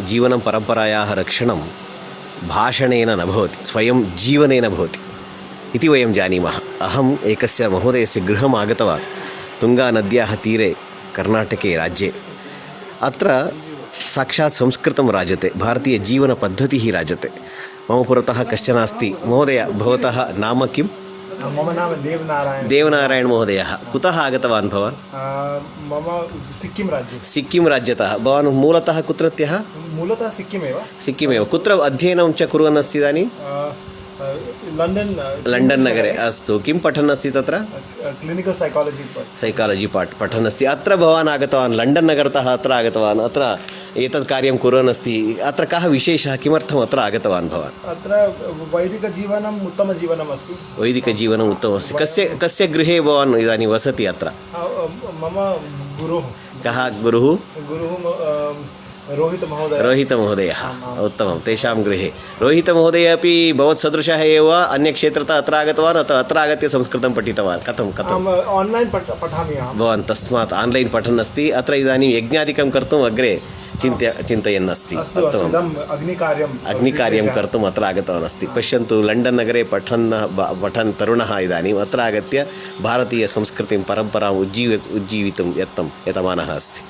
जीवनं परम्परायाः रक्षणं भाषणेन न भवति, स्वयं जीवनेन भवति इति वयं जानीमः। अहम् एकस्य महोदयस्य गृहम् आगतवान् तुङ्गानद्याः तीरे कर्नाटके राज्ये। अत्र साक्षात् संस्कृतं राजते, भारतीयजीवनपद्धतिः राजते। मम पुरतः कश्चन अस्ति। महोदय, भवतः नाम किम्? मम नाम देवनारायण महोदयः। कुतः आगतवान् भवान्? मम सिक्किं राज्ये। सिक्किं राज्यतः। भवान् मूलतः कुत्रत्यः? मूलतः सिक्किमेव। सिक्किमेव। कुत्र अध्ययनं च कुर्वन् अस्ति इदानीं? लण्डन् नगरे। अस्तु, किं पठन् अस्ति तत्र? क्लिनिकल् सैकालजि पठन् अस्ति। अत्र भवान् आगतवान्, लण्डन् नगरतः अत्र आगतवान्, अत्र एतत् कार्यं कुर्वन् अस्ति। अत्र कः विशेषः, किमर्थम् अत्र आगतवान् भवान्? अत्र वैदिकजीवनम् उत्तमजीवनम् अस्ति। वैदिकजीवनम् उत्तममस्ति। कस्य गृहे भवान् इदानीं वसति अत्र? मम गुरुः। कः गुरुः? रोहितमहोदयः। उत्तमं, तेषां गृहे। रोहितमहोदयः अपि भवत्सदृशः एव अन्यक्षेत्रतः अत्र आगतवान्, अत्र आगत्य संस्कृतं पठितवान्। कथम्? आन्लैन् पठामि अहं। भवान् तस्मात् आन्लैन् पठन् अस्ति। अत्र इदानीं यज्ञादिकं कर्तुम् अग्रे चिन्तयन् अस्ति। उत्तमम्। अग्निकार्यं कर्तुम् अत्र आगतवान् अस्ति। पश्यन्तु, लण्डन् नगरे पठन् तरुणः इदानीम् अत्र आगत्य भारतीयसंस्कृतिं परम्पराम् उज्जीवितुं यतमानः अस्ति।